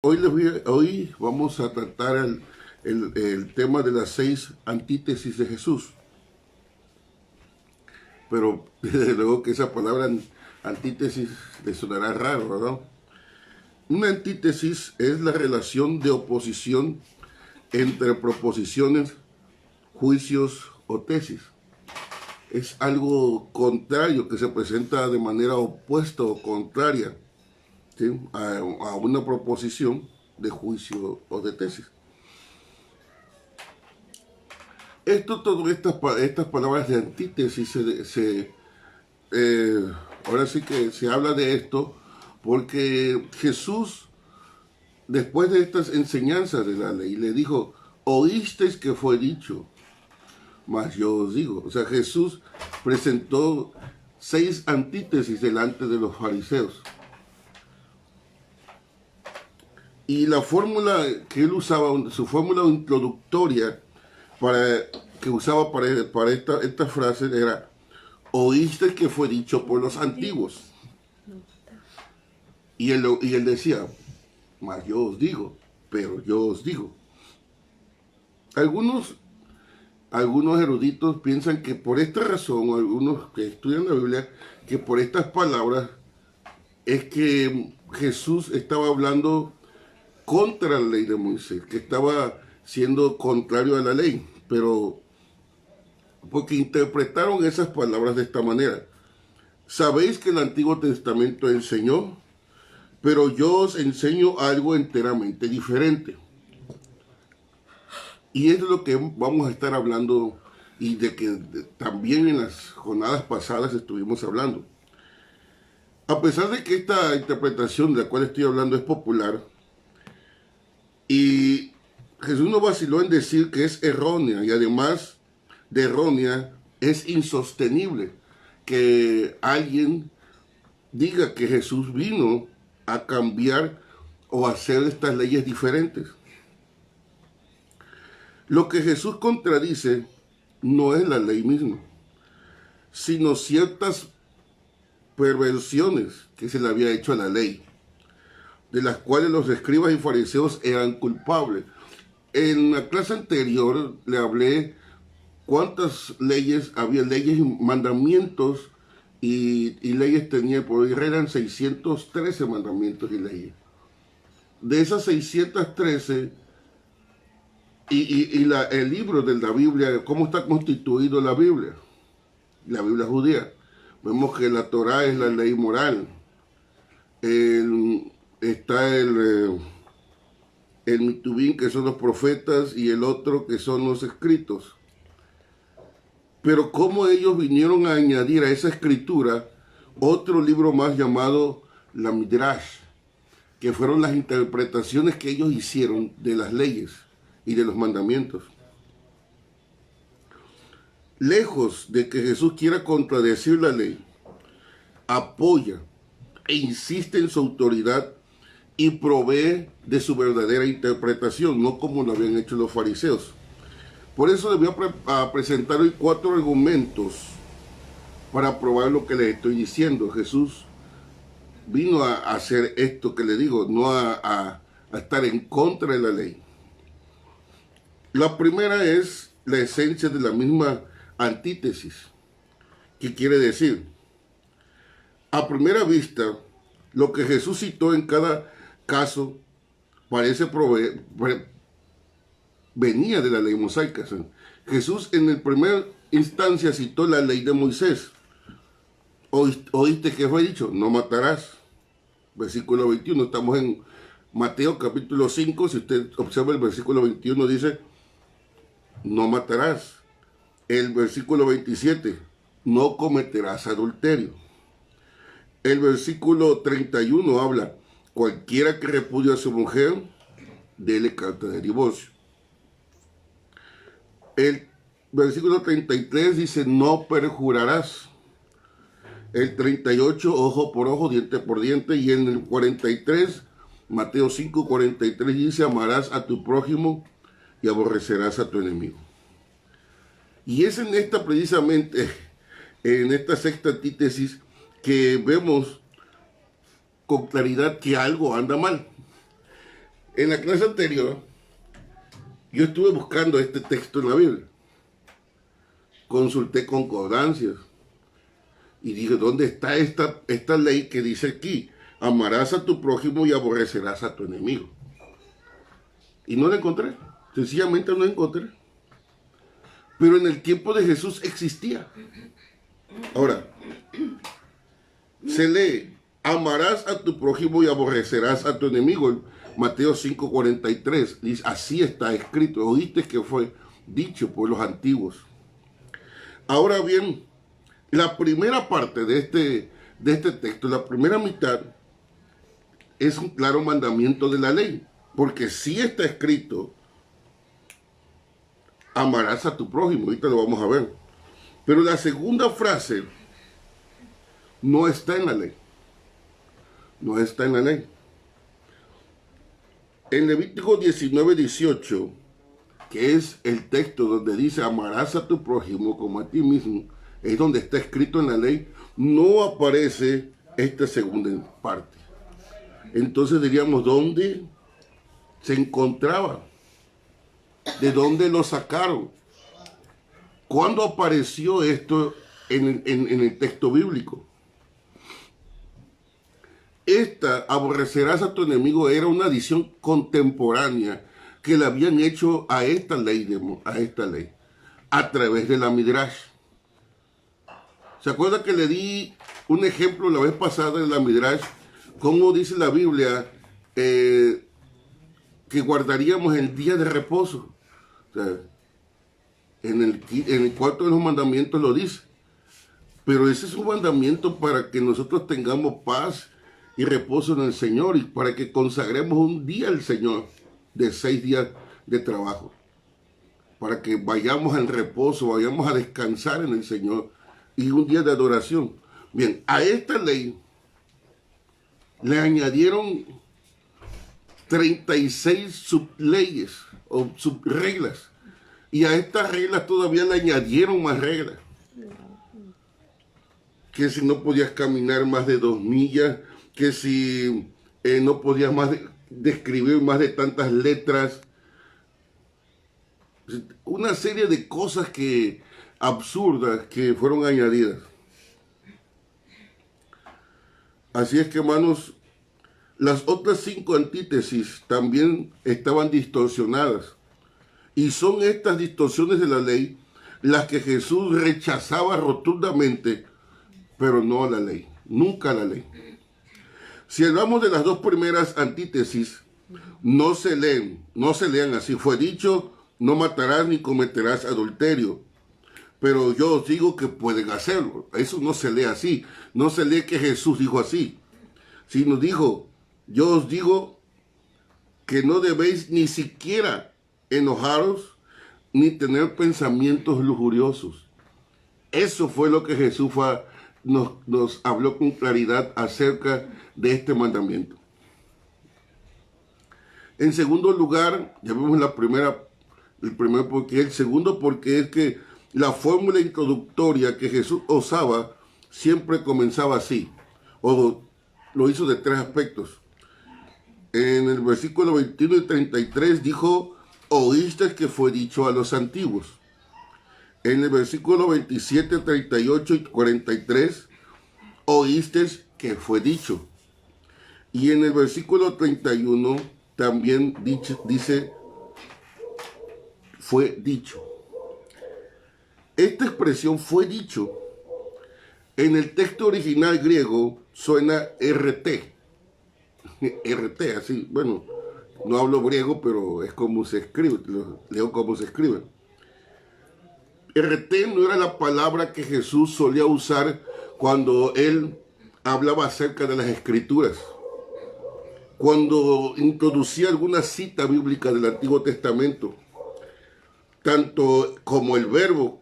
Hoy vamos a tratar el tema de las 6 antítesis de Jesús. Pero desde luego que esa palabra antítesis le sonará raro, ¿verdad? Una antítesis es la relación de oposición entre proposiciones, juicios o tesis. Es algo contrario que se presenta de manera opuesta o contraria, ¿sí?, a una proposición de juicio o de tesis. Todas estas palabras de antítesis, ahora sí que se habla de esto porque Jesús, después de estas enseñanzas de la ley, le dijo: oísteis que fue dicho, mas yo os digo. O sea, Jesús presentó 6 antítesis delante de los fariseos. Y la fórmula que él usaba, su fórmula introductoria que usaba para esta frase era: oíste que fue dicho por los antiguos. Y él decía: mas yo os digo, pero yo os digo. Algunos eruditos piensan que por esta razón, o algunos que estudian la Biblia, que por estas palabras es que Jesús estaba hablando contra la ley de Moisés, que estaba siendo contrario a la ley, pero porque interpretaron esas palabras de esta manera: sabéis que el Antiguo Testamento enseñó, pero yo os enseño algo enteramente diferente. Y es de lo que vamos a estar hablando, y de que también en las jornadas pasadas estuvimos hablando. A pesar de que esta interpretación de la cual estoy hablando es popular, y Jesús no vaciló en decir que es errónea, y además de errónea, es insostenible que alguien diga que Jesús vino a cambiar o a hacer estas leyes diferentes. Lo que Jesús contradice no es la ley misma, sino ciertas perversiones que se le había hecho a la ley, de las cuales los escribas y fariseos eran culpables. En la clase anterior le hablé cuántas leyes había, leyes y mandamientos y leyes tenía el pueblo. Eran 613 mandamientos y leyes. De esas 613, el libro de la Biblia, ¿cómo está constituido la Biblia judía? Vemos que la Torá es la ley moral. Está el Mitubín, que son los profetas, y el otro que son los escritos. Pero cómo ellos vinieron a añadir a esa escritura otro libro más llamado la Midrash, que fueron las interpretaciones que ellos hicieron de las leyes y de los mandamientos. Lejos de que Jesús quiera contradecir la ley, apoya e insiste en su autoridad y provee de su verdadera interpretación, no como lo habían hecho los fariseos. Por eso les voy a presentar hoy 4 argumentos para probar lo que les estoy diciendo. Jesús vino a hacer esto que le digo, no a estar en contra de la ley. La primera es la esencia de la misma antítesis. ¿Qué quiere decir? A primera vista, lo que Jesús citó en cada caso parece venía de la ley mosaica. Jesús en el primer instancia citó la ley de Moisés. Oíste que fue dicho: no matarás. Versículo 21. Estamos en Mateo capítulo 5. Si usted observa el versículo 21, dice: no matarás. El versículo 27, no cometerás adulterio. El versículo 31 habla: cualquiera que repudie a su mujer, dele carta de divorcio. El versículo 33 dice: no perjurarás. El 38, ojo por ojo, diente por diente. Y en el 43, Mateo 5, 43 dice: amarás a tu prójimo y aborrecerás a tu enemigo. Y es en esta, precisamente, en esta sexta antítesis, que vemos con claridad que algo anda mal. En la clase anterior, yo estuve buscando este texto en la Biblia. Consulté concordancias y dije, ¿dónde está esta ley que dice aquí? Amarás a tu prójimo y aborrecerás a tu enemigo. Y no la encontré. Sencillamente no la encontré. Pero en el tiempo de Jesús existía. Ahora, se lee, amarás a tu prójimo y aborrecerás a tu enemigo. Mateo 5:43 dice, así está escrito. Oíste que fue dicho por los antiguos. Ahora bien, la primera parte de este texto, la primera mitad, es un claro mandamiento de la ley. Porque sí está escrito, amarás a tu prójimo. Ahorita lo vamos a ver. Pero la segunda frase no está en la ley. No está en la ley. En Levítico 19:18, que es el texto donde dice amarás a tu prójimo como a ti mismo, es donde está escrito en la ley, no aparece esta segunda parte. Entonces diríamos, ¿dónde se encontraba? ¿De dónde lo sacaron? ¿Cuándo apareció esto en el texto bíblico? Esta, aborrecerás a tu enemigo, era una adición contemporánea que le habían hecho a esta ley, a través de la Midrash. ¿Se acuerda que le di un ejemplo la vez pasada de la Midrash? ¿Cómo dice la Biblia que guardaríamos el día de reposo? O sea, en el cuarto de los mandamientos lo dice. Pero ese es un mandamiento para que nosotros tengamos paz y reposo en el Señor y para que consagremos un día al Señor de 6 días de trabajo. Para que vayamos al reposo, vayamos a descansar en el Señor y un día de adoración. Bien, a esta ley le añadieron 36 subleyes o subreglas. Y a estas reglas todavía le añadieron más reglas. Que si no podías caminar más de 2 millas, que si no podías más de escribir más de tantas letras. Una serie de cosas absurdas que fueron añadidas. Así es que, hermanos, las otras 5 antítesis también estaban distorsionadas. Y son estas distorsiones de la ley las que Jesús rechazaba rotundamente, pero no la ley, nunca la ley. Si hablamos de las 2 primeras antítesis, no se lean así. Fue dicho, no matarás ni cometerás adulterio. Pero yo os digo que pueden hacerlo. Eso no se lee así. No se lee que Jesús dijo así. Sino dijo, yo os digo que no debéis ni siquiera enojaros ni tener pensamientos lujuriosos. Eso fue lo que Jesús nos habló con claridad acerca de este mandamiento. En segundo lugar, ya vemos el primer porque, el segundo porque es que la fórmula introductoria que Jesús usaba siempre comenzaba así, o lo hizo de 3 aspectos. En el versículo 21 y 33 dijo, oíste que fue dicho a los antiguos. En el versículo 27, 38 y 43, oíste que fue dicho. Y en el versículo 31 también dice, fue dicho. Esta expresión fue dicho. En el texto original griego suena RT. RT, así, bueno, no hablo griego, pero es como se escribe, leo como se escribe. RT no era la palabra que Jesús solía usar cuando él hablaba acerca de las escrituras. Cuando introducía alguna cita bíblica del Antiguo Testamento, tanto como el verbo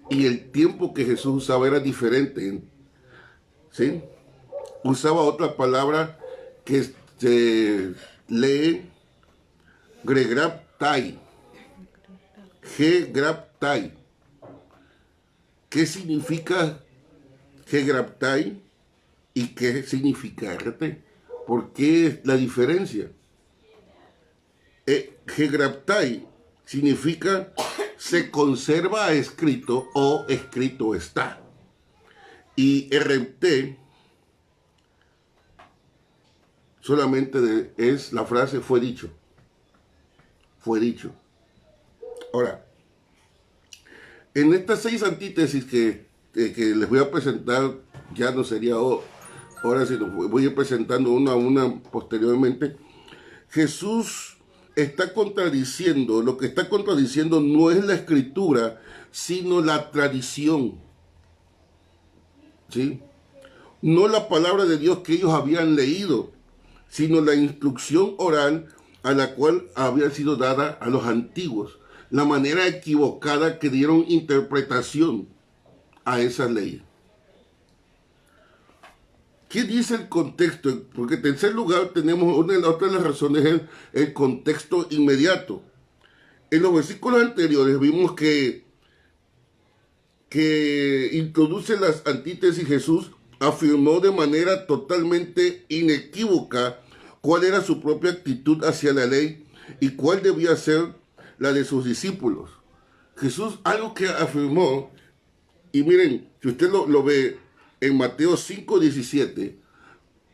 y el tiempo que Jesús usaba era diferente, ¿sí? Usaba otra palabra que se lee gregraptai, gegraptai. ¿Qué significa gegraptai y qué significa RT? ¿Por qué la diferencia? Hegraptai significa se conserva escrito o escrito está. Y erepte solamente es la frase fue dicho. Fue dicho. Ahora, en estas 6 antítesis que les voy a presentar, ya no sería ahora, sino voy a ir presentando una a una posteriormente. Jesús está contradiciendo, lo que está contradiciendo no es la escritura, sino la tradición. ¿Sí? No la palabra de Dios que ellos habían leído, sino la instrucción oral a la cual había sido dada a los antiguos, la manera equivocada que dieron interpretación a esa ley. ¿Qué dice el contexto? Porque en tercer lugar tenemos otra de las razones, es el contexto inmediato. En los versículos anteriores vimos que introduce las antítesis. Jesús afirmó de manera totalmente inequívoca cuál era su propia actitud hacia la ley y cuál debía ser la de sus discípulos. Jesús algo que afirmó, y miren, si usted lo ve en Mateo 5:17,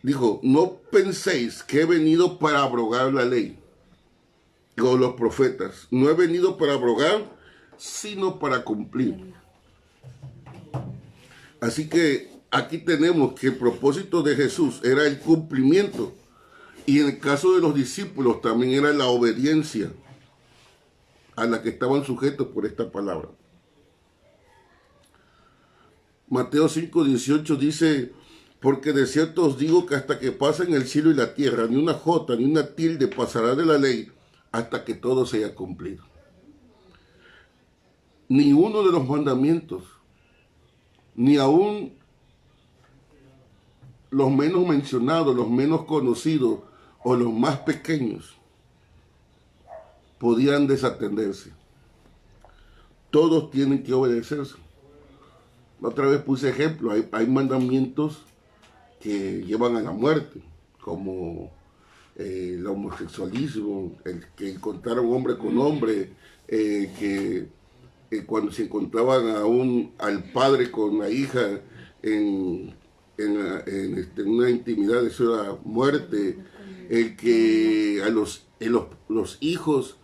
dijo, no penséis que he venido para abrogar la ley o los profetas. No he venido para abrogar, sino para cumplir. Así que aquí tenemos que el propósito de Jesús era el cumplimiento. Y en el caso de los discípulos también era la obediencia a la que estaban sujetos por esta palabra. Mateo 5:18 dice, porque de cierto os digo que hasta que pasen el cielo y la tierra, ni una jota ni una tilde pasará de la ley hasta que todo se haya cumplido. Ni uno de los mandamientos, ni aún los menos mencionados, los menos conocidos o los más pequeños podían desatenderse. Todos tienen que obedecerse. Otra vez puse ejemplo, hay mandamientos que llevan a la muerte, como el homosexualismo, el que encontraron hombre con hombre, que cuando se encontraban al padre con la hija en una intimidad, eso era muerte, el que los hijos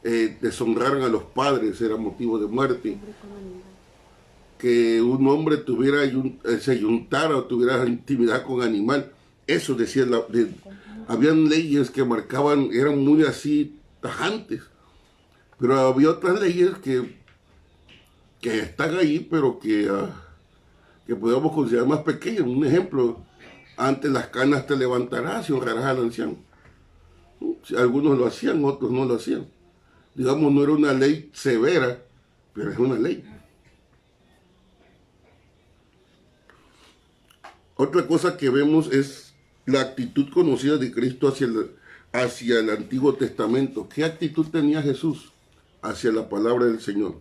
deshonraran a los padres era motivo de muerte, que un hombre se juntara o tuviera intimidad con animal, eso decía, habían leyes que marcaban, eran muy así tajantes, pero había otras leyes que están ahí, pero que podemos considerar más pequeñas. Un ejemplo, antes las canas te levantarás y honrarás al anciano. Algunos lo hacían, otros no lo hacían. Digamos, no era una ley severa, pero es una ley. Otra cosa que vemos es la actitud conocida de Cristo hacia el Antiguo Testamento. ¿Qué actitud tenía Jesús hacia la palabra del Señor?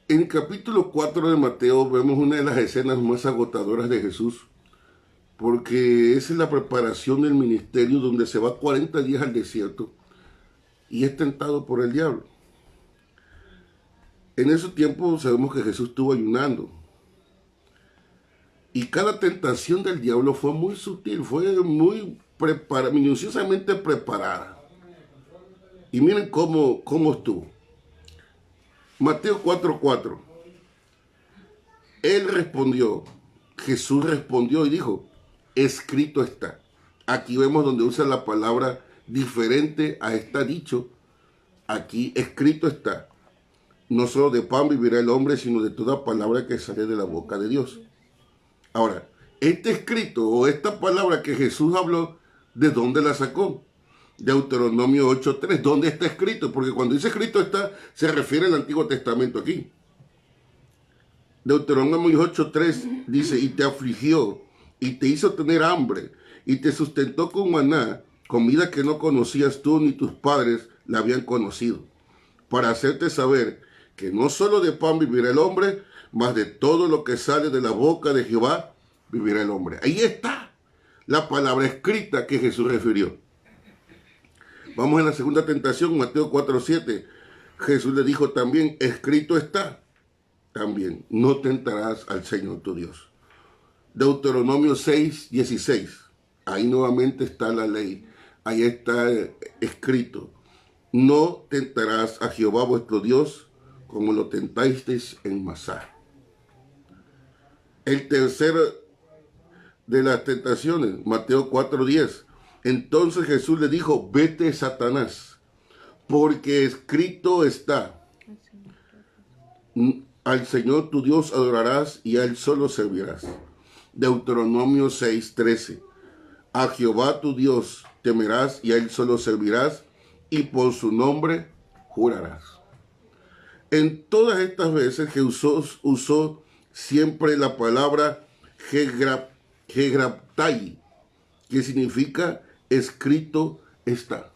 En el capítulo 4 de Mateo vemos una de las escenas más agotadoras de Jesús, porque esa es la preparación del ministerio, donde se va 40 días al desierto y es tentado por el diablo. En ese tiempo sabemos que Jesús estuvo ayunando. Y cada tentación del diablo fue muy sutil, fue muy minuciosamente preparada. Y miren cómo estuvo. Mateo 4:4. Jesús respondió y dijo, escrito está. Aquí vemos donde usa la palabra diferente a está dicho. Aquí escrito está. No solo de pan vivirá el hombre, sino de toda palabra que sale de la boca de Dios. Ahora, este escrito o esta palabra que Jesús habló, ¿de dónde la sacó? Deuteronomio 8:3. ¿Dónde está escrito? Porque cuando dice escrito está, se refiere al Antiguo Testamento aquí. Deuteronomio 8:3 dice, y te afligió, y te hizo tener hambre, y te sustentó con maná, comida que no conocías tú ni tus padres la habían conocido, para hacerte saber que no solo de pan vivirá el hombre, mas de todo lo que sale de la boca de Jehová vivirá el hombre. Ahí está la palabra escrita que Jesús refirió. Vamos a la segunda tentación, Mateo 4:7. Jesús le dijo también, escrito está, también, no tentarás al Señor tu Dios. Deuteronomio 6:16. Ahí nuevamente está la ley. Ahí está escrito. No tentarás a Jehová vuestro Dios como lo tentasteis en Masá. El tercero de las tentaciones, Mateo 4:10. Entonces Jesús le dijo, vete Satanás, porque escrito está, al Señor tu Dios adorarás y a Él solo servirás. Deuteronomio 6:13. A Jehová tu Dios temerás y a Él solo servirás y por su nombre jurarás. En todas estas veces Jesús usó siempre la palabra hegraptai, que significa escrito está.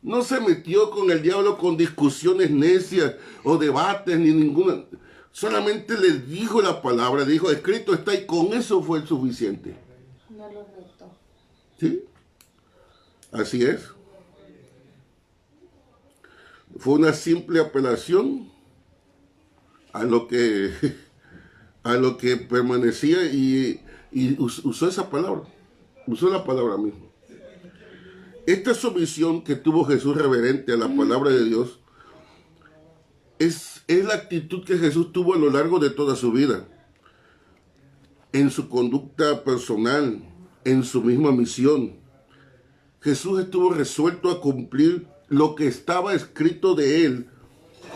No se metió con el diablo con discusiones necias o debates ni ninguna. Solamente le dijo la palabra, dijo escrito está y con eso fue el suficiente. No lo retó. ¿Sí? Así es. Fue una simple apelación a lo que permanecía y usó esa palabra. Usó la palabra misma. Esta sumisión que tuvo Jesús reverente a la palabra de Dios es la actitud que Jesús tuvo a lo largo de toda su vida. En su conducta personal, en su misma misión. Jesús estuvo resuelto a cumplir lo que estaba escrito de él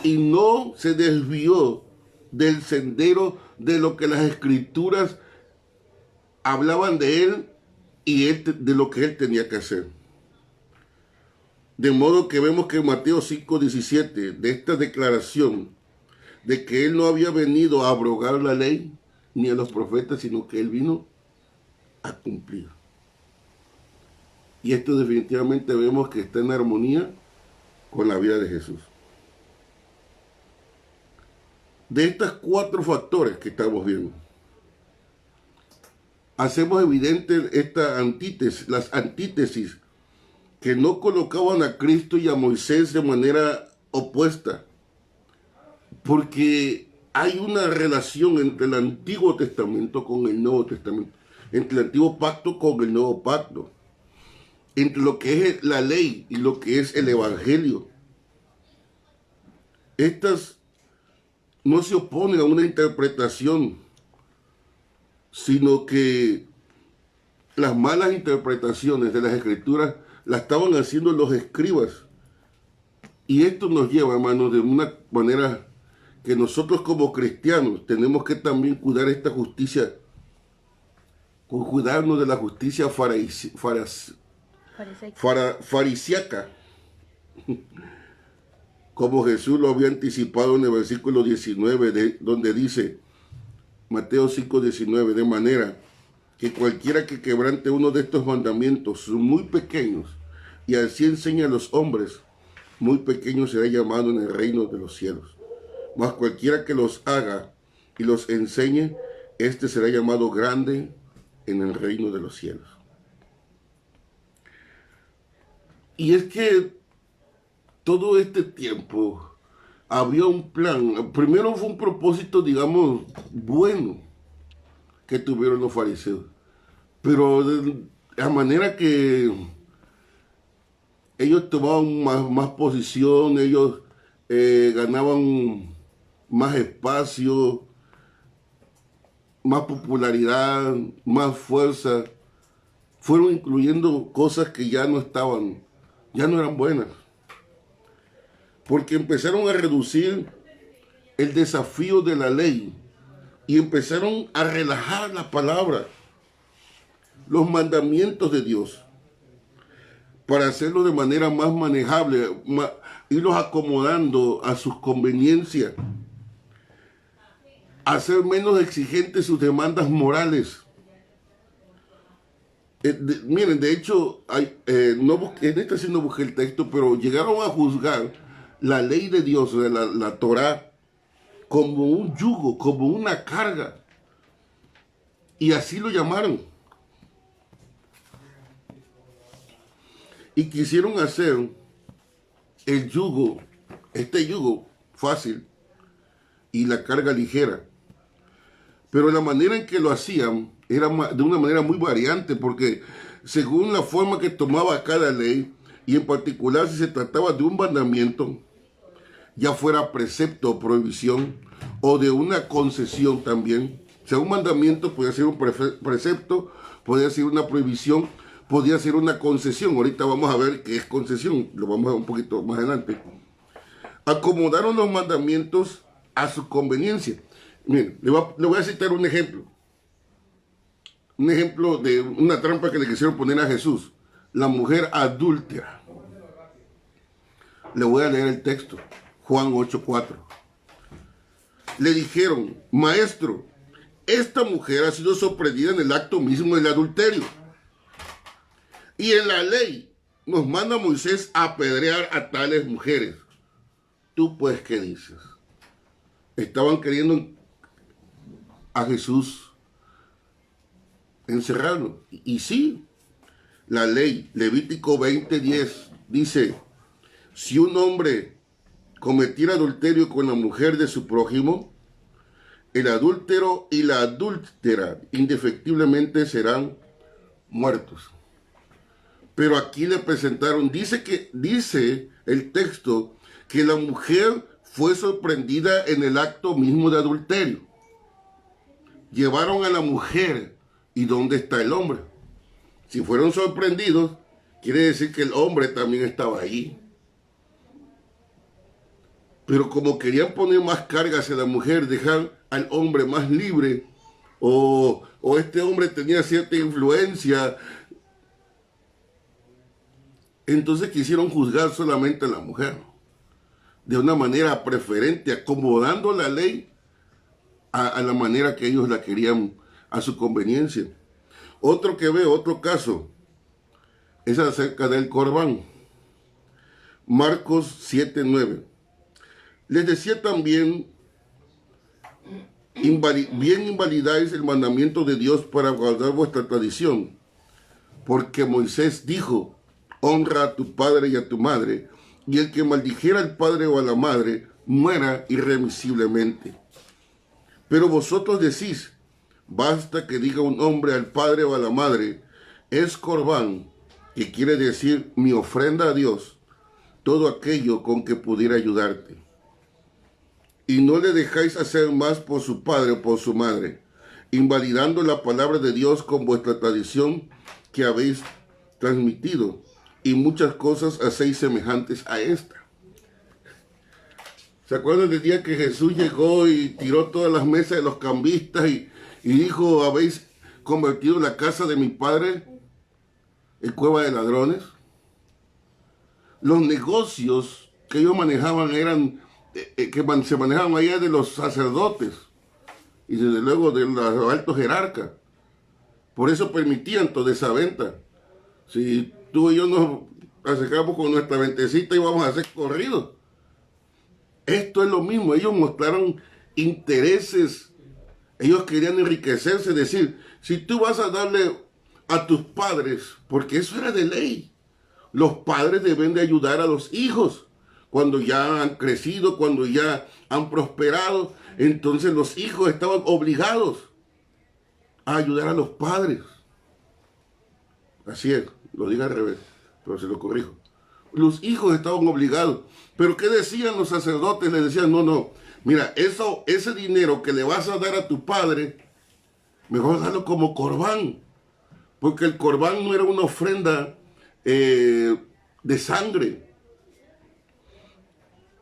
y no se desvió del sendero de lo que las escrituras hablaban de él y de lo que él tenía que hacer. De modo que vemos que en Mateo 5:17, de esta declaración de que él no había venido a abrogar la ley ni a los profetas, sino que él vino a cumplir. Y esto definitivamente vemos que está en armonía con la vida de Jesús. De estos 4 factores que estamos viendo, hacemos evidente las antítesis que no colocaban a Cristo y a Moisés de manera opuesta, porque hay una relación entre el Antiguo Testamento con el Nuevo Testamento, entre el Antiguo Pacto con el Nuevo Pacto, entre lo que es la ley y lo que es el Evangelio. Estas no se oponen a una interpretación, sino que las malas interpretaciones de las Escrituras las estaban haciendo los escribas. Y esto nos lleva, hermanos, de una manera que nosotros como cristianos tenemos que también cuidar esta justicia, cuidarnos de la justicia farisíaca, como Jesús lo había anticipado en el versículo 19, donde dice, Mateo 5:19, de manera que cualquiera que quebrante uno de estos mandamientos son muy pequeños, y así enseña a los hombres, muy pequeño será llamado en el reino de los cielos. Mas cualquiera que los haga y los enseñe, este será llamado grande en el reino de los cielos. Y es que todo este tiempo había un plan. Primero fue un propósito, digamos, bueno que tuvieron los fariseos. Pero de la manera que ellos tomaban más posición, ellos ganaban más espacio, más popularidad, más fuerza, fueron incluyendo cosas que ya no eran buenas. Porque empezaron a reducir el desafío de la ley y empezaron a relajar la palabra, los mandamientos de Dios, para hacerlo de manera más manejable, irlos acomodando a sus conveniencias, hacer menos exigentes sus demandas morales. Miren, de hecho, en esta sí no busqué el texto, pero llegaron a juzgar la ley de Dios, la Torá, como un yugo, como una carga. Y así lo llamaron. Y quisieron hacer el yugo, este yugo fácil y la carga ligera. Pero la manera en que lo hacían era de una manera muy variante, porque según la forma que tomaba cada ley, y en particular si se trataba de un mandamiento, ya fuera precepto o prohibición, o de una concesión también. O sea, un mandamiento podía ser un precepto, podía ser una prohibición, podía ser una concesión. Ahorita vamos a ver qué es concesión, lo vamos a ver un poquito más adelante. Acomodaron los mandamientos a su conveniencia. Miren, le voy a citar un ejemplo. Un ejemplo de una trampa que le quisieron poner a Jesús. La mujer adúltera. Le voy a leer el texto. Juan 8:4. Le dijeron, maestro, esta mujer ha sido sorprendida en el acto mismo del adulterio. Y en la ley nos manda Moisés a apedrear a tales mujeres. ¿Tú pues qué dices? Estaban queriendo a Jesús encerrarlo. Y sí, la ley, Levítico 20:10, dice, si un hombre cometiera adulterio con la mujer de su prójimo, el adúltero y la adúltera indefectiblemente serán muertos. Pero aquí le presentaron, dice el texto, que la mujer fue sorprendida en el acto mismo de adulterio. Llevaron a la mujer, ¿y dónde está el hombre? Si fueron sorprendidos, quiere decir que el hombre también estaba allí. Pero como querían poner más cargas a la mujer, dejar al hombre más libre, o este hombre tenía cierta influencia, entonces quisieron juzgar solamente a la mujer, de una manera preferente, acomodando la ley a la manera que ellos la querían, a su conveniencia. Otro que veo, otro caso, es acerca del Corbán. Marcos 7:9. Les decía también, bien invalidáis el mandamiento de Dios para guardar vuestra tradición, porque Moisés dijo, honra a tu padre y a tu madre, y el que maldijera al padre o a la madre, muera irremisiblemente. Pero vosotros decís, basta que diga un hombre al padre o a la madre, es Corbán, que quiere decir mi ofrenda a Dios, todo aquello con que pudiera ayudarte. Y no le dejáis hacer más por su padre o por su madre, invalidando la palabra de Dios con vuestra tradición que habéis transmitido, y muchas cosas hacéis semejantes a esta. ¿Se acuerdan del día que Jesús llegó y tiró todas las mesas de los cambistas y dijo, habéis convertido la casa de mi padre en cueva de ladrones? Los negocios que ellos manejaban eran, se manejaban allá de los sacerdotes y desde luego de los altos jerarcas. Por eso permitían toda esa venta. Si tú y yo nos acercamos con nuestra ventecita y vamos a hacer corridos. Esto es lo mismo, ellos mostraron intereses, ellos querían enriquecerse, es decir, si tú vas a darle a tus padres, porque eso era de ley, los padres deben de ayudar a los hijos, cuando ya han crecido, cuando ya han prosperado, entonces los hijos estaban obligados a ayudar a los padres. Así es, lo digo al revés, pero se lo corrijo. Los hijos estaban obligados. Pero ¿qué decían los sacerdotes? Les decían, no, mira, ese dinero que le vas a dar a tu padre, mejor darlo como corbán. Porque el corbán no era una ofrenda de sangre.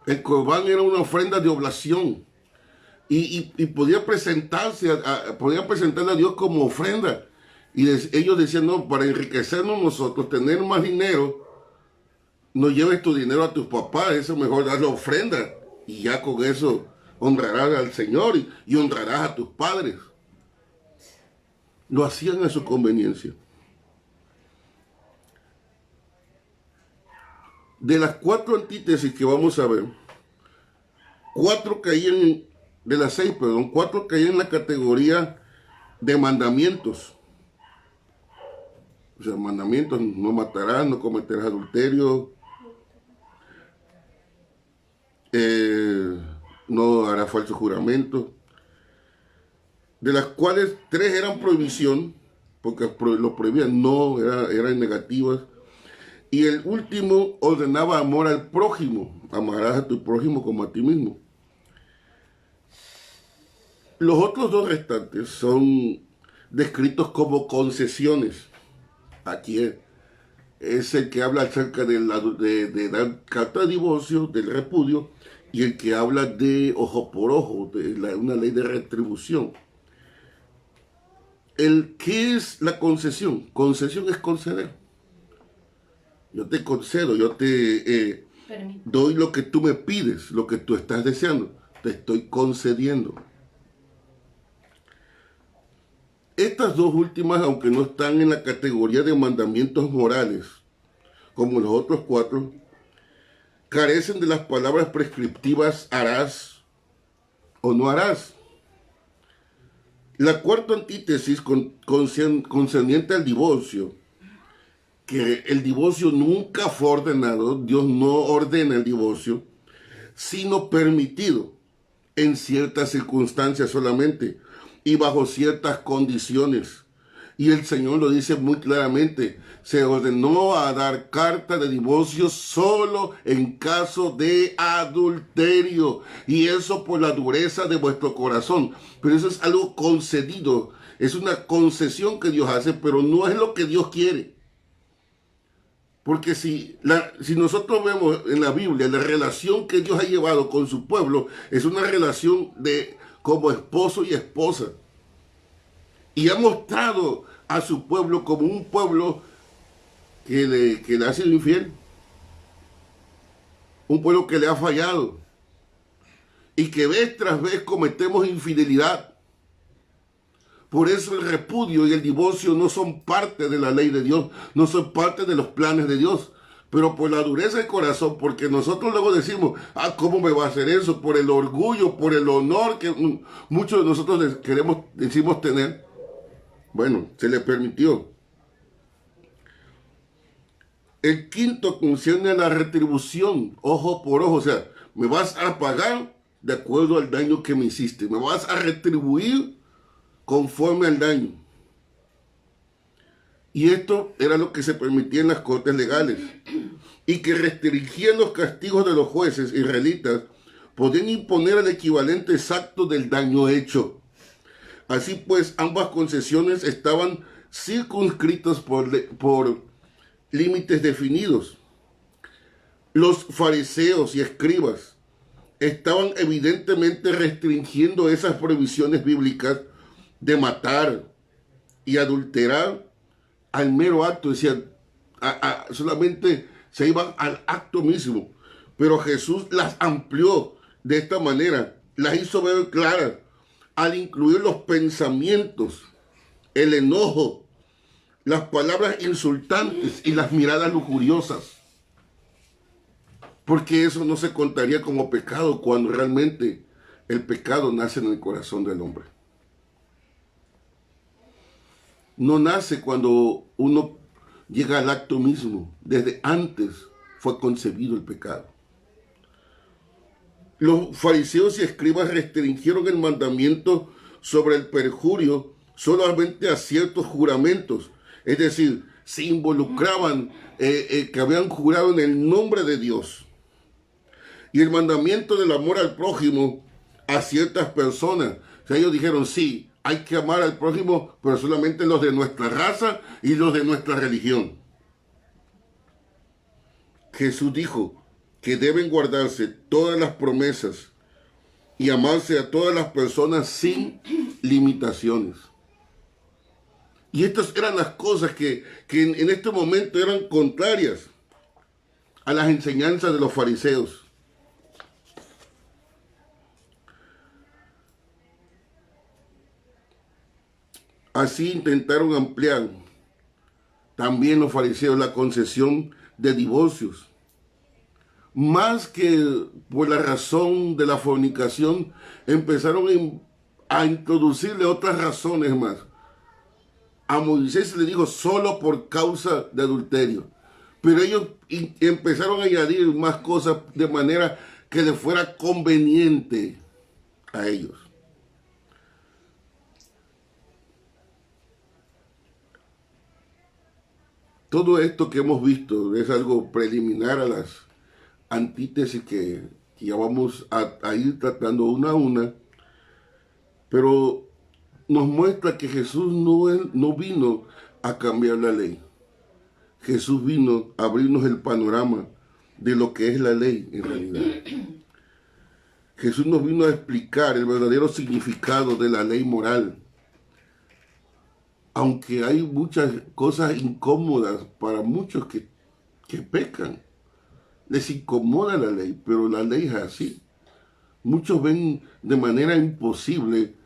El corbán era una ofrenda de oblación. Y podía presentarle a Dios como ofrenda. Y ellos decían, no, para enriquecernos nosotros, tener más dinero, no lleves tu dinero a tus papás, eso mejor darle ofrenda. Y ya con eso honrarás al Señor y honrarás a tus padres. Lo hacían a su conveniencia. De las 4 antítesis que vamos a ver, 4 caían, de las 6, perdón, 4 caían en la categoría de mandamientos. O sea, mandamientos, no matarás, no cometerás adulterio. eh, no hará falso juramento, de las cuales 3 eran prohibición, porque lo prohibían, no, eran negativas, y el último ordenaba amor al prójimo, amarás a tu prójimo como a ti mismo. Los otros 2 restantes son descritos como concesiones. Aquí es el que habla acerca de dar carta de divorcio, del repudio, y el que habla de ojo por ojo, de una ley de retribución. ¿Qué es la concesión? Concesión es conceder. Yo te concedo, yo te doy lo que tú me pides, lo que tú estás deseando. Te estoy concediendo. Estas 2 últimas, aunque no están en la categoría de mandamientos morales, como los otros 4, carecen de las palabras prescriptivas harás o no harás. La cuarta antítesis concerniente al divorcio, que el divorcio nunca fue ordenado, Dios no ordena el divorcio, sino permitido en ciertas circunstancias solamente y bajo ciertas condiciones. Y el Señor lo dice muy claramente, se ordenó a dar carta de divorcio solo en caso de adulterio, y eso por la dureza de vuestro corazón. Pero eso es algo concedido, es una concesión que Dios hace, pero no es lo que Dios quiere. Porque si nosotros vemos en la Biblia la relación que Dios ha llevado con su pueblo, es una relación como esposo y esposa. Y ha mostrado a su pueblo como un pueblo que le ha sido infiel. Un pueblo que le ha fallado. Y que vez tras vez cometemos infidelidad. Por eso el repudio y el divorcio no son parte de la ley de Dios, no son parte de los planes de Dios. Pero por la dureza del corazón, porque nosotros luego decimos, ¿cómo me va a hacer eso? Por el orgullo, por el honor que muchos de nosotros decimos tener. Bueno, se le permitió. El quinto concierne a la retribución, ojo por ojo. O sea, me vas a pagar de acuerdo al daño que me hiciste. Me vas a retribuir conforme al daño. Y esto era lo que se permitía en las cortes legales. Y que restringían los castigos de los jueces israelitas, podían imponer el equivalente exacto del daño hecho. Así pues, ambas concesiones estaban circunscritas por límites definidos. Los fariseos y escribas estaban evidentemente restringiendo esas prohibiciones bíblicas de matar y adulterar al mero acto. Decían, solamente se iban al acto mismo. Pero Jesús las amplió de esta manera, las hizo ver claras, al incluir los pensamientos, el enojo, las palabras insultantes y las miradas lujuriosas. Porque eso no se contaría como pecado cuando realmente el pecado nace en el corazón del hombre. No nace cuando uno llega al acto mismo. Desde antes fue concebido el pecado. Los fariseos y escribas restringieron el mandamiento sobre el perjurio solamente a ciertos juramentos. Es decir, se involucraban que habían jurado en el nombre de Dios. Y el mandamiento del amor al prójimo a ciertas personas. O sea, ellos dijeron, sí, hay que amar al prójimo, pero solamente los de nuestra raza y los de nuestra religión. Jesús dijo que deben guardarse todas las promesas y amarse a todas las personas sin limitaciones. Y estas eran las cosas que en este momento eran contrarias a las enseñanzas de los fariseos. Así intentaron ampliar también los fariseos la concesión de divorcios. Más que por la razón de la fornicación, empezaron a introducirle otras razones más. A Moisés se le dijo solo por causa de adulterio. Pero ellos empezaron a añadir más cosas de manera que les fuera conveniente a ellos. Todo esto que hemos visto es algo preliminar a las antítesis que ya vamos a ir tratando una a una, pero nos muestra que Jesús no vino a cambiar la ley. Jesús vino a abrirnos el panorama de lo que es la ley en realidad. Jesús nos vino a explicar el verdadero significado de la ley moral. Aunque hay muchas cosas incómodas para muchos que pecan, les incomoda la ley, pero la ley es así. Muchos ven de manera imposible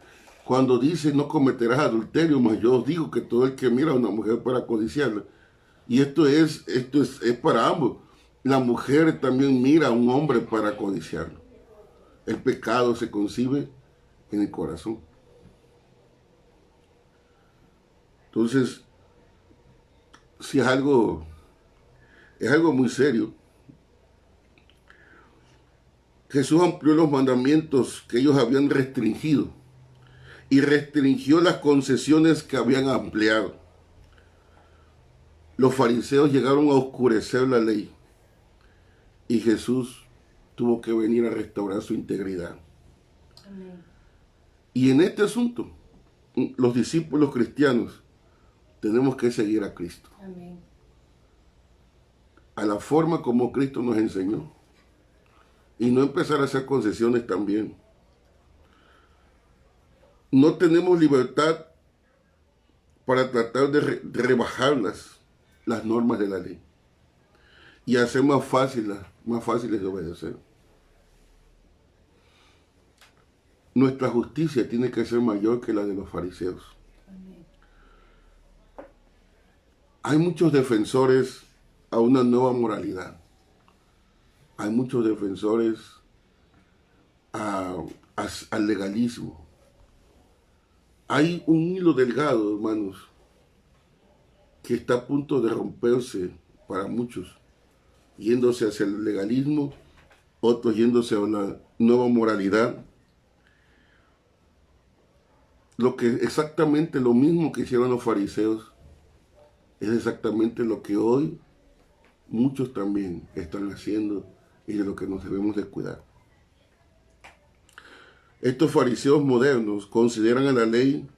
cuando dice no cometerás adulterio, mas yo os digo que todo el que mira a una mujer para codiciarla. Y esto es para ambos. La mujer también mira a un hombre para codiciarlo. El pecado se concibe en el corazón. Entonces, si es algo muy serio. Jesús amplió los mandamientos que ellos habían restringido y restringió las concesiones que habían ampliado. Los fariseos llegaron a oscurecer la ley y Jesús tuvo que venir a restaurar su integridad. Amén. Y en este asunto, los discípulos cristianos tenemos que seguir a Cristo. Amén. A la forma como Cristo nos enseñó. Y no empezar a hacer concesiones también. No tenemos libertad para tratar de rebajar las normas de la ley y hacer más fáciles de obedecer. Nuestra justicia tiene que ser mayor que la de los fariseos. Amén. Hay muchos defensores a una nueva moralidad. Hay muchos defensores al legalismo. Hay un hilo delgado, hermanos, que está a punto de romperse para muchos, yéndose hacia el legalismo, otros yéndose a una nueva moralidad. Exactamente lo mismo que hicieron los fariseos, es exactamente lo que hoy muchos también están haciendo y de lo que nos debemos de cuidar. Estos fariseos modernos consideran a la ley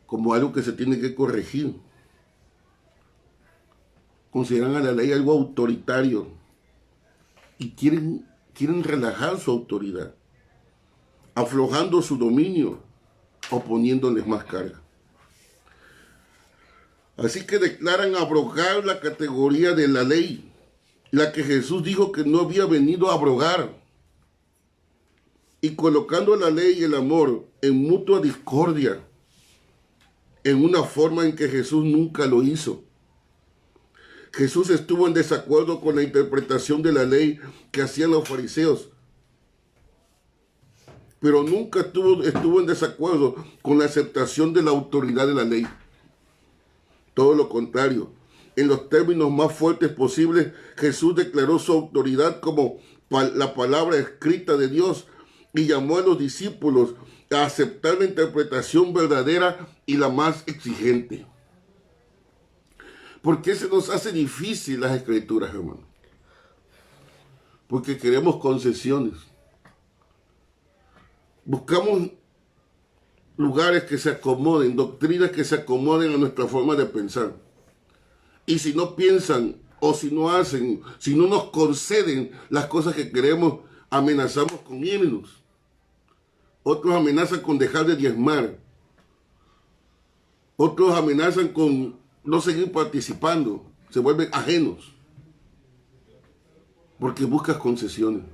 como algo que se tiene que corregir. Consideran a la ley algo autoritario y quieren relajar su autoridad, aflojando su dominio o poniéndoles más carga. Así que declaran abrogar la categoría de la ley, la que Jesús dijo que no había venido a abrogar, y colocando la ley y el amor en mutua discordia, en una forma en que Jesús nunca lo hizo. Jesús estuvo en desacuerdo con la interpretación de la ley que hacían los fariseos, pero nunca estuvo en desacuerdo con la aceptación de la autoridad de la ley. Todo lo contrario, en los términos más fuertes posibles, Jesús declaró su autoridad como la palabra escrita de Dios y llamó a los discípulos a aceptar la interpretación verdadera y la más exigente. ¿Por qué se nos hace difícil las escrituras, hermano? Porque queremos concesiones. Buscamos lugares que se acomoden, doctrinas que se acomoden a nuestra forma de pensar. Y si no piensan o si no hacen, si no nos conceden las cosas que queremos, amenazamos con irnos. Otros amenazan con dejar de diezmar. Otros amenazan con no seguir participando. Se vuelven ajenos. Porque buscas concesiones.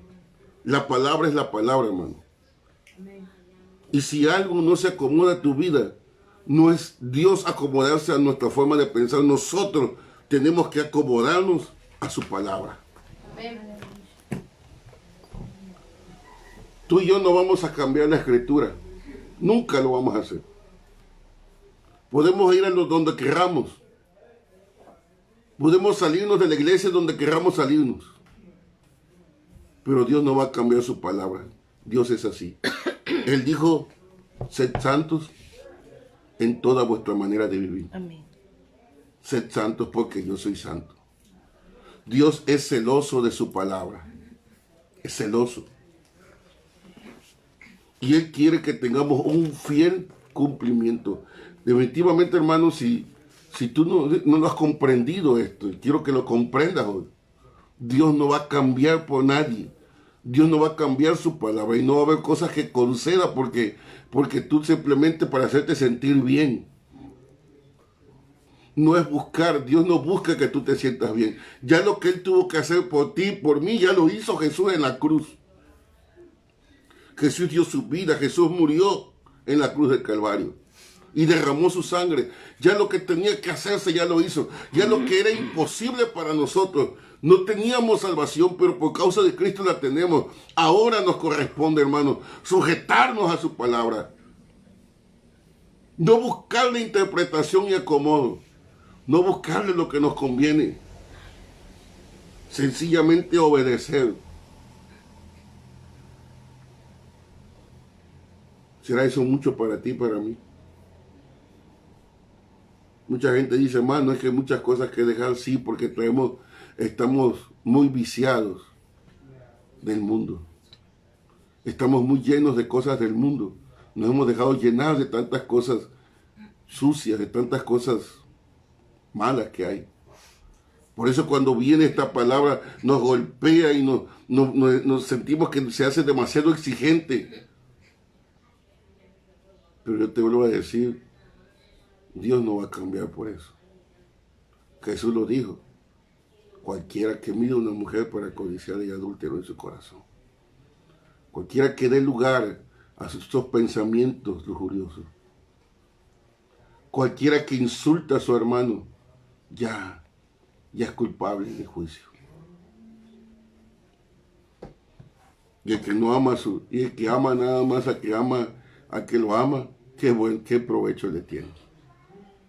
La palabra es la palabra, hermano. Amén. Y si algo no se acomoda a tu vida, no es Dios acomodarse a nuestra forma de pensar. Nosotros tenemos que acomodarnos a su palabra. Amén. Tú y yo no vamos a cambiar la escritura. Nunca lo vamos a hacer. Podemos ir a donde queramos. Podemos salirnos de la iglesia donde queramos salirnos. Pero Dios no va a cambiar su palabra. Dios es así. Él dijo, sed santos en toda vuestra manera de vivir. Amén. Sed santos porque yo soy santo. Dios es celoso de su palabra. Es celoso. Y Él quiere que tengamos un fiel cumplimiento. Definitivamente, hermano, si tú no lo has comprendido esto, y quiero que lo comprendas hoy. Dios no va a cambiar por nadie. Dios no va a cambiar su palabra y no va a haber cosas que conceda porque tú simplemente para hacerte sentir bien. No es buscar, Dios no busca que tú te sientas bien. Ya lo que Él tuvo que hacer por ti, por mí, ya lo hizo Jesús en la cruz. Jesús dio su vida, Jesús murió en la cruz del Calvario y derramó su sangre. Ya lo que tenía que hacerse ya lo hizo. Ya lo que era imposible para nosotros. No teníamos salvación, pero por causa de Cristo la tenemos. Ahora nos corresponde, hermano, sujetarnos a su palabra. No buscarle interpretación y acomodo. No buscarle lo que nos conviene. Sencillamente obedecer. ¿Será eso mucho para ti y para mí? Mucha gente dice, hermano, es que hay muchas cosas que dejar, sí, porque estamos muy viciados del mundo. Estamos muy llenos de cosas del mundo. Nos hemos dejado llenar de tantas cosas sucias, de tantas cosas malas que hay. Por eso cuando viene esta palabra nos golpea y nos sentimos que se hace demasiado exigente. Pero yo te vuelvo a decir, Dios no va a cambiar por eso. Jesús lo dijo. Cualquiera que mire a una mujer para codiciar y adúltero en su corazón. Cualquiera que dé lugar a sus pensamientos lujuriosos. Cualquiera que insulta a su hermano, ya es culpable en el juicio. Y el que no ama y el que ama nada más a que lo ama, qué provecho le tiene.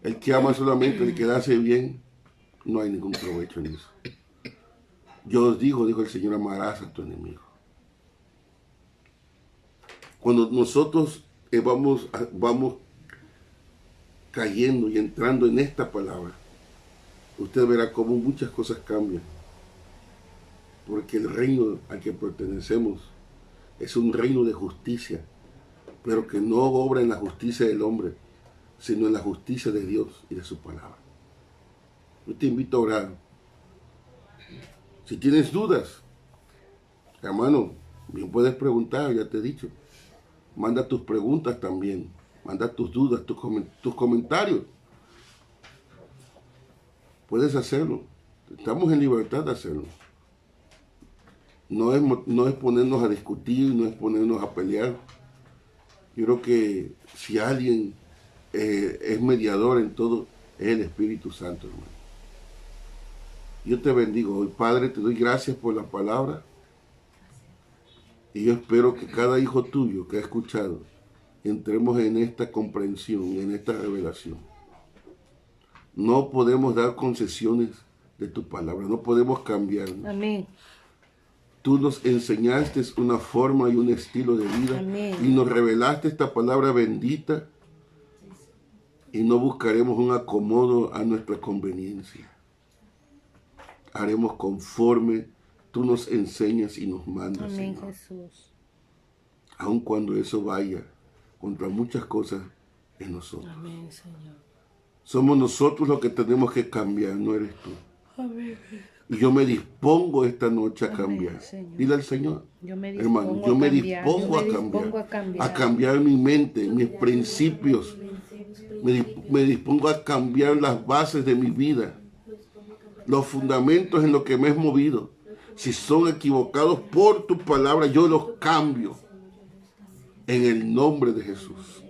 El que ama solamente el que hace bien, no hay ningún provecho en eso. Yo os digo el Señor, amarás a tu enemigo. Cuando nosotros vamos cayendo y entrando en esta palabra, usted verá cómo muchas cosas cambian. Porque el reino al que pertenecemos es un reino de justicia, pero que no obra en la justicia del hombre, sino en la justicia de Dios y de su palabra. Yo te invito a orar. Si tienes dudas, hermano, bien puedes preguntar, ya te he dicho. Manda tus preguntas también. Manda tus dudas, tus comentarios. Puedes hacerlo. Estamos en libertad de hacerlo. No es ponernos a discutir, no es ponernos a pelear. Yo creo que si alguien es mediador en todo, es el Espíritu Santo, hermano. Yo te bendigo hoy, Padre, te doy gracias por la palabra. Y yo espero que cada hijo tuyo que ha escuchado, entremos en esta comprensión, en esta revelación. No podemos dar concesiones de tu palabra, no podemos cambiarnos. Amén. Tú nos enseñaste una forma y un estilo de vida. Amén. Y nos revelaste esta palabra bendita. Y no buscaremos un acomodo a nuestra conveniencia. Haremos conforme tú nos enseñas y nos mandas, Amén, Señor. Jesús. Aun cuando eso vaya contra muchas cosas en nosotros. Amén, Señor. Somos nosotros los que tenemos que cambiar, no eres tú. Amén. Y yo me dispongo esta noche a Amén, cambiar. Señor. Dile al Señor, Yo me hermano, dispongo yo a me cambiar. dispongo Yo me dispongo a cambiar. A cambiar mi mente, mis principios. Me dispongo a cambiar las bases de mi vida. Los fundamentos en los que me he movido. Si son equivocados por tu palabra, yo los cambio. En el nombre de Jesús.